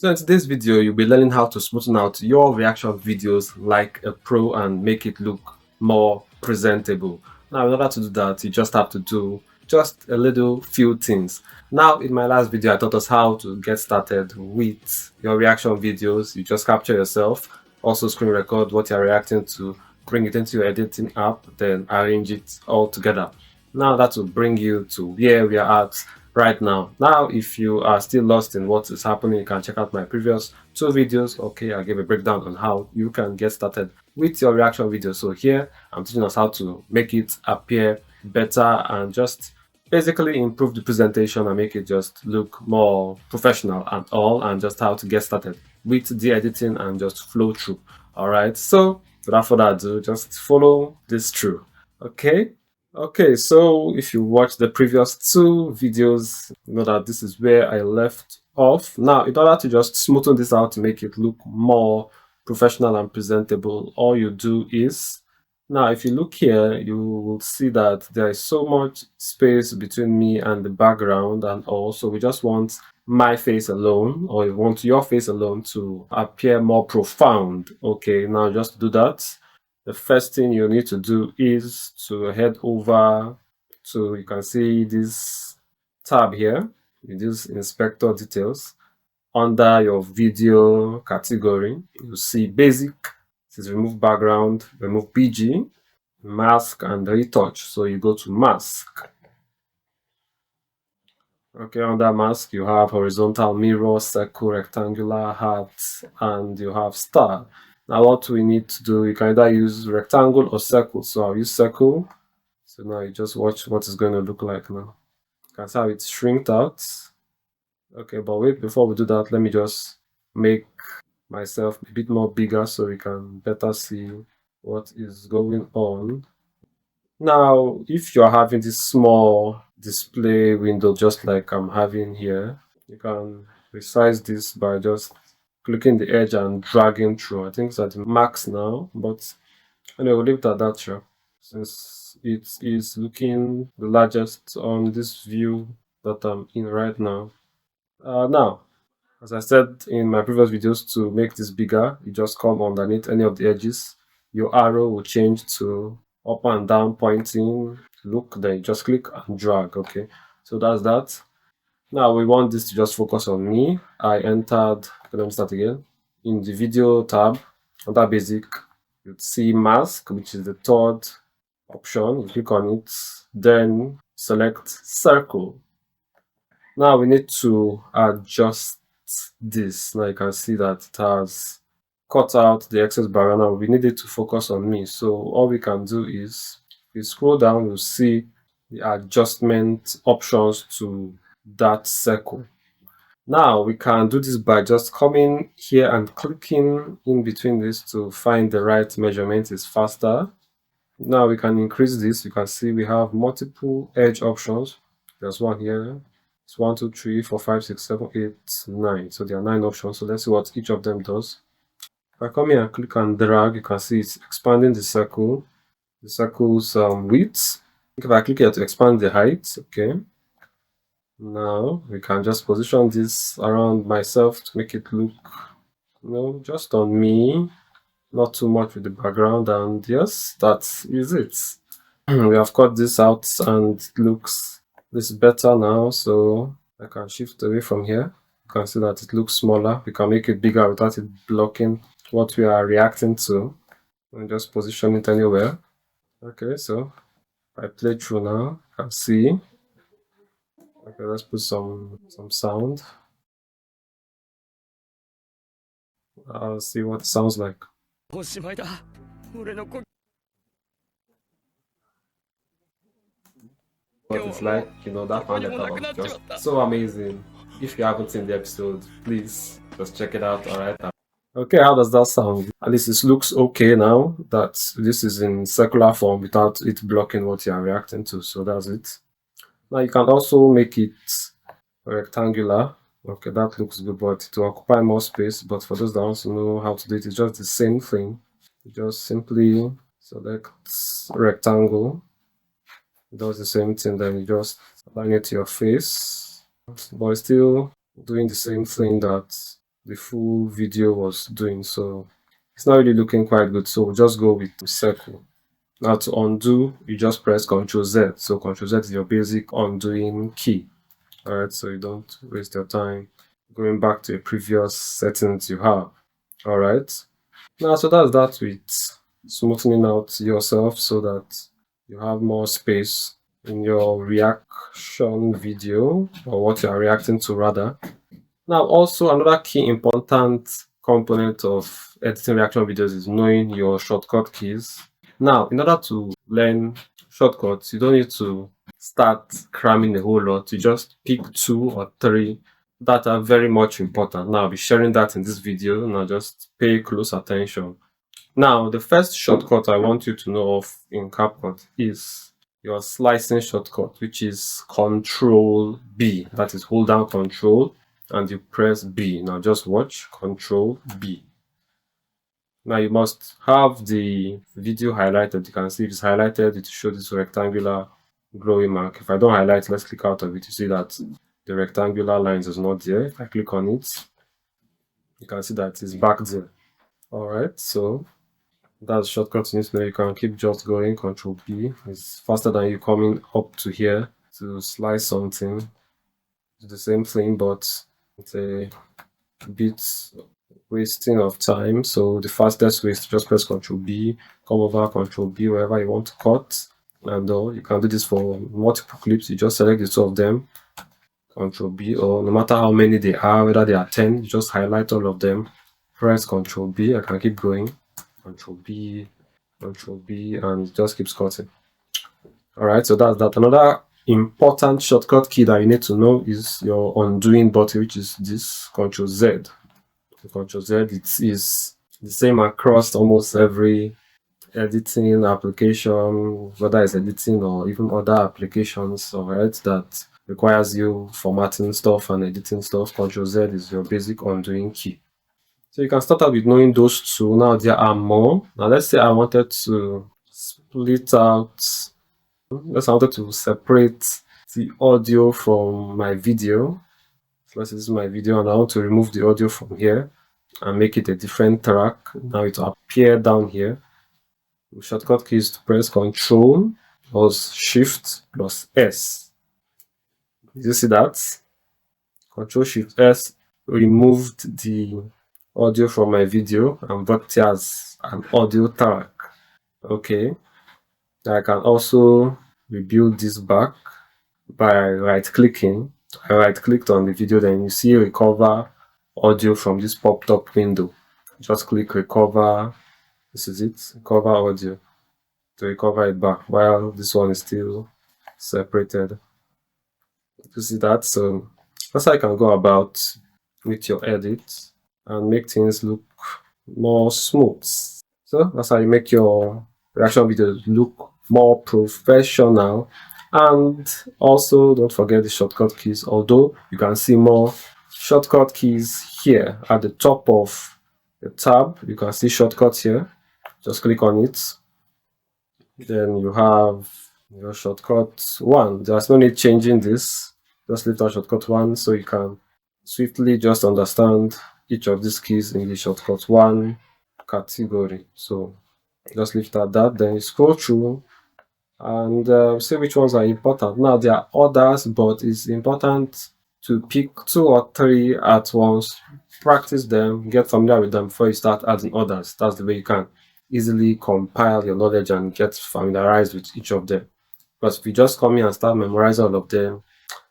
So in today's video, you'll be learning how to smoothen out your reaction videos like a pro and make it look more presentable. Now, in order to do that, you just have to do just a little few things. Now, in my last video, I taught us how to get started with your reaction videos. You just capture yourself, also screen record what you're reacting to, bring it into your editing app, then arrange it all together. Now that will bring you to where we are at right now. Now, if you are still lost in what is happening, you can check out my previous two videos. Okay, I gave a breakdown on how you can get started with your reaction video. So here, I'm teaching us how to make it appear better and just basically improve the presentation and make it just look more professional and all, and just how to get started with the editing and just flow through. All right, so without further ado, just follow this through. Okay, so if you watch the previous two videos, you know that this is where I left off. Now, in order to just smoothen this out to make it look more professional and presentable, all you do is, now if you look here, you will see that there is so much space between me and the background, and also we just want my face alone, or you want your face alone to appear more profound. Okay, now just do that. The first thing you need to do is to head over to, you can see this tab here, this inspector details. Under your video category, you see basic, it is remove background, remove BG, mask, and retouch. So you go to mask. Okay, under mask, you have horizontal mirror, circle, rectangular, heart, and you have star. Now what we need to do, you can either use rectangle or circle. So I'll use circle. So now you just watch what it's going to look like now. You can see how it's shrinked out. Okay, but wait, before we do that, let me just make myself a bit more bigger so we can better see what is going on. Now, if you're having this small display window just like I'm having here, you can resize this by just clicking the edge and dragging through. I think it's at the max now, but anyway, we'll leave it at that, sure, since it is looking the largest on this view that I'm in right now. Now, as I said in my previous videos, to make this bigger, you just come underneath any of the edges. Your arrow will change to up and down pointing. Look, then you just click and drag. Okay, so that's that. Now we want this to just focus on me. I entered, let me start again. In the video tab, under basic, you'd see mask, which is the third option. You click on it, then select circle. Now we need to adjust this. Now you can see that it has cut out the excess barrier. Now we need it to focus on me. So all we can do is, if you scroll down, you'll see the adjustment options to that circle. Now we can do this by just coming here and clicking in between this to find the right measurement. Is faster. Now we can increase this. You can see we have multiple edge options. There's one here. It's 1, 2, 3, 4, 5, 6, 7, 8, 9. So there are 9 options. So let's see what each of them does. If I come here and click and drag, you can see it's expanding the circle's width. If I click here to expand the height, okay. Now we can just position this around myself to make it look, just on me, not too much with the background, and yes, that is it. We have cut this out and it looks this better now, so I can shift away from here. You can see that it looks smaller. We can make it bigger without it blocking what we are reacting to, and just position it anywhere. Okay, so if I play through now, you can see. Okay, let's put some sound. I'll see what it sounds like. What it's like, that fan letter was just so amazing. If you haven't seen the episode, please just check it out. All right. Okay, how does that sound? At least it looks okay now that this is in circular form without it blocking what you are reacting to. So that's it. Now you can also make it rectangular. Okay, that looks good, but to occupy more space. But for those that want to know how to do it, it's just the same thing. You just simply select rectangle. It does the same thing, then you just align it to your face. But it's still doing the same thing that the full video was doing. So it's not really looking quite good. So we'll just go with circle. Now to undo, you just press Ctrl Z. So Ctrl Z is your basic undoing key. Alright, so you don't waste your time going back to a previous settings you have. Alright. Now so that's that with smoothing out yourself so that you have more space in your reaction video, or what you are reacting to rather. Now also another key important component of editing reaction videos is knowing your shortcut keys. Now in order to learn shortcuts, you don't need to start cramming a whole lot. You just pick 2 or 3 that are very much important. Now I'll be sharing that in this video. Now just pay close attention. Now the first shortcut I want you to know of in CapCut is your slicing shortcut, which is Control B. That is, hold down Control and you press B. Now just watch, Control B. Now you must have the video highlighted. You can see if it's highlighted, it shows this rectangular glowing mark. If I don't highlight, let's click out of it. You see that the rectangular lines is not there. If I click on it, you can see that it's back there. Alright, so that's shortcut you need to know. You can keep just going, Control B. It's faster than you coming up to here to slice something. It's the same thing, but it's a bit wasting of time. So the fastest way is to just press Control B, come over, Control B wherever you want to cut, and you can do this for multiple clips. You just select the 2 of them, Control B, or no matter how many they are, whether they are 10, you just highlight all of them, press Control B. I can keep going, Control B, and it just keeps cutting. Alright, so that's that. Another important shortcut key that you need to know is your undoing button, which is this Control Z. Control Z, it is the same across almost every editing application, whether it's editing or even other applications, alright, that requires you formatting stuff and editing stuff. Control Z is your basic undoing key. So you can start out with knowing those 2. Now there are more. Now let's say I wanted to split out, let's say I wanted to separate the audio from my video. So let's say this is my video and I want to remove the audio from here and make it a different track. Now it will appear down here. The shortcut key is to press Ctrl plus Shift plus S. Did you see that? Ctrl Shift S removed the audio from my video and brought it as an audio track. Okay. I can also rebuild this back by right-clicking. I right-clicked on the video, then you see recover audio from this popped up window. Just click recover. This is it, recover audio, to recover it back while this one is still separated. You see that? So that's how you can go about with your edit and make things look more smooth. So that's how you make your reaction videos look more professional. And also don't forget the shortcut keys, although you can see more shortcut keys here at the top of the tab. You can see shortcuts here. Just click on it. Then you have your shortcut 1. There's no need changing this. Just leave out shortcut 1 so you can swiftly just understand each of these keys in the shortcut 1 category. So just leave it at that. Then you scroll through and see which ones are important. Now there are others, but it's important to pick 2 or 3 at once, practice them, get familiar with them before you start adding others. That's the way you can easily compile your knowledge and get familiarized with each of them. But if you just come in and start memorizing all of them,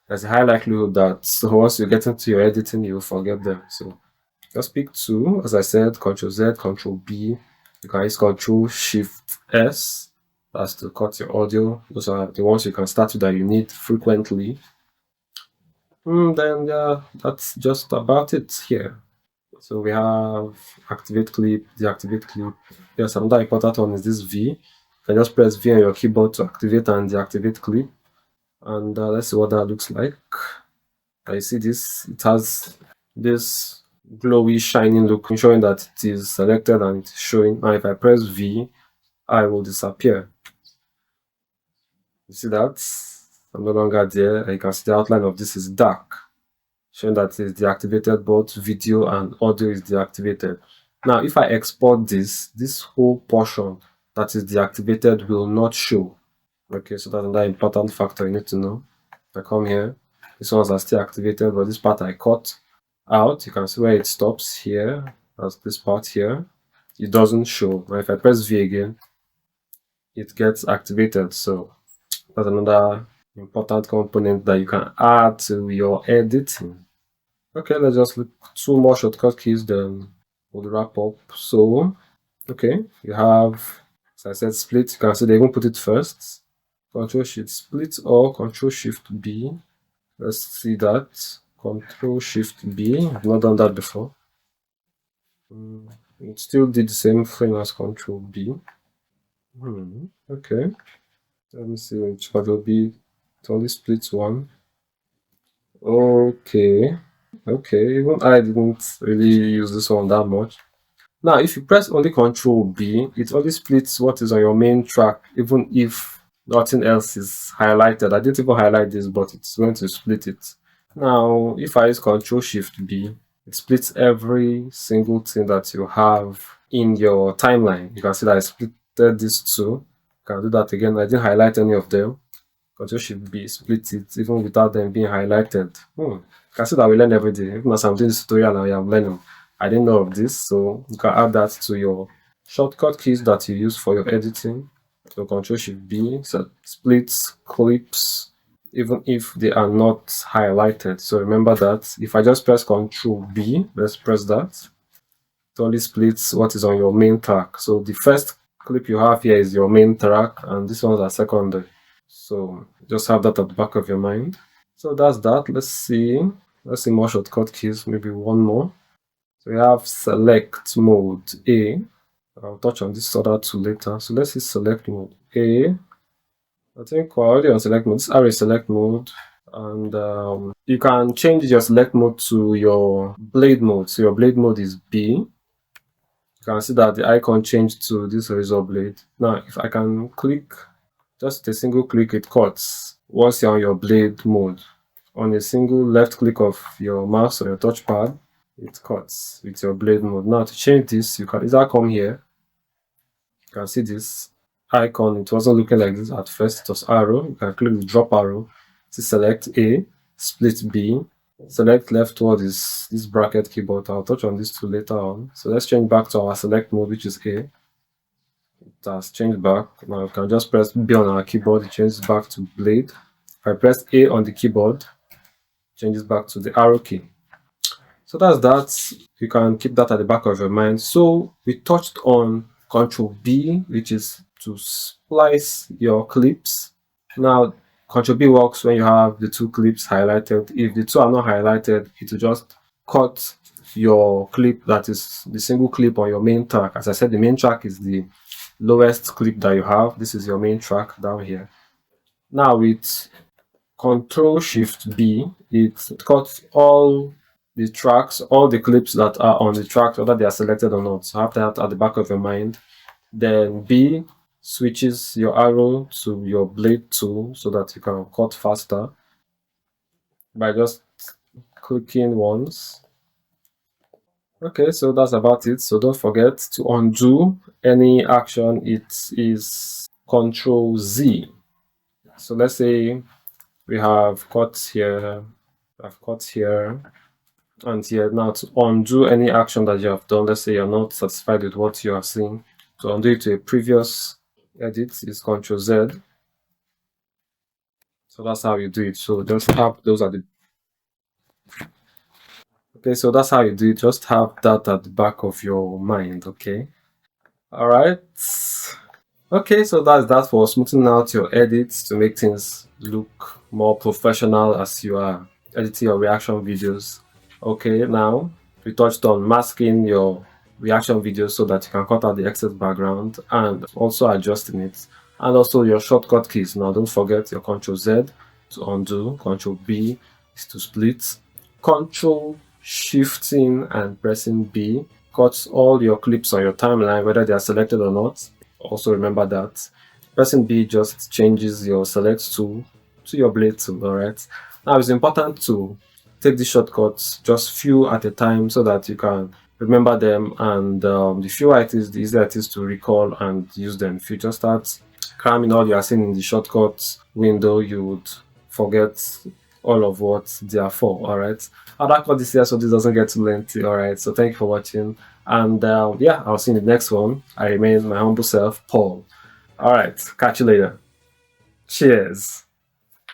there's a high likelihood that once you get into your editing, you'll forget them. So just pick 2, as I said, Ctrl Z, Ctrl B. You can use Ctrl Shift S. That's to cut your audio. Those are the ones you can start with that you need frequently. Then yeah, that's just about it here. So we have activate clip, deactivate clip. Yes, another important one is this V. You can just press V on your keyboard to activate and deactivate clip. And let's see what that looks like. You see this, it has this glowy shining look showing that it is selected and it's showing. And if I press V, I will disappear. You see that? I'm no longer there. You can see the outline of this is dark. showing that it's deactivated, both video and audio is deactivated. Now, if I export this whole portion that is deactivated will not show. Okay, so that's another important factor you need to know. I come here, these ones are still activated, but this part I cut out. You can see where it stops here. That's this part here. It doesn't show. Now, if I press V again, it gets activated. So that's another important component that you can add to your editing. Okay, let's just look two more shortcut keys, then we'll wrap up. So, okay, you have, as I said, split. You can see they even put it first. Control Shift Split or Control Shift B. Let's see that. Control Shift B. I've not done that before. It still did the same thing as Control B. Okay. Let me see which one will be. It only splits one. Okay. Okay, even I didn't really use this one that much. Now, if you press only Control B, it only splits what is on your main track, even if nothing else is highlighted. I didn't even highlight this, but it's going to split it. Now, if I use Control Shift B, it splits every single thing that you have in your timeline. You can see that I split these two. You can do that again. I didn't highlight any of them. Control Shift B split it even without them being highlighted. You can see that we learn every day. Even as I'm doing this tutorial and I'm learning, I didn't know of this, so you can add that to your shortcut keys that you use for your editing. So Control Shift B, so splits clips even if they are not highlighted. So remember that if I just press Control B, let's press that, it only splits what is on your main track. So the first clip you have here is your main track, and these ones are secondary. So just have that at the back of your mind. So that's that. Let's see more shortcut keys, maybe one more. So we have select mode A. I'll touch on this other two later. So let's see select mode A. I think we're already on select mode. This is array select mode, and you can change your select mode to your blade mode. So your blade mode is B. You can see that the icon changed to this razor blade. Now, if I can click, just a single click, it cuts once you're on your blade mode. On a single left click of your mouse or your touchpad, it cuts with your blade mode. Now, to change this, you can either come here. You can see this icon. It wasn't looking like this at first. It was arrow. You can click the drop arrow to select A, split B, select left toward this bracket keyboard. I'll touch on this two later on. So let's change back to our select mode, which is A. It has changed back. Now you can just press B on our keyboard. It changes back to blade. If I press A on the keyboard, it changes back to the arrow key. So that's that. You can keep that at the back of your mind. So we touched on Control B, which is to splice your clips. Now, Control B works when you have the two clips highlighted. If the two are not highlighted, it will just cut your clip, that is the single clip on your main track. As I said, the main track is the lowest clip that you have. This is your main track down here. Now with Control Shift B, it cuts all the tracks, all the clips that are on the track, whether they are selected or not. So have that at the back of your mind. Then B switches your arrow to your blade tool so that you can cut faster by just clicking once. Okay, so that's about it. So don't forget to undo any action. It is Control Z. So let's say we have cut here, and here. Now to undo any action that you have done, let's say you're not satisfied with what you are seeing, to undo it to a previous edit is Control Z. So that's how you do it. So just have those at the so that's how you do it. Just have that at the back of your mind. Okay. All right. Okay, so that's that for smoothing out your edits to make things look more professional as you are editing your reaction videos. Okay, now we touched on masking your reaction videos so that you can cut out the excess background and also adjusting it, and also your shortcut keys. Now don't forget your Control Z to undo, Control B is to split, Control Shifting and pressing B cuts all your clips on your timeline whether they are selected or not. Also remember that pressing B just changes your select tool to your blade tool. All right, now it's important to take the shortcuts just few at a time so that you can remember them, and the fewer it is, the easier it is to recall and use them. If you just start cramming all you are seeing in the shortcuts window, you would forget all of what they are for. All right, I'll cut this here so this doesn't get too lengthy. All right, so thank you for watching, and yeah, I'll see you in the next one. I remain my humble self, Paul. All right, catch you later. Cheers.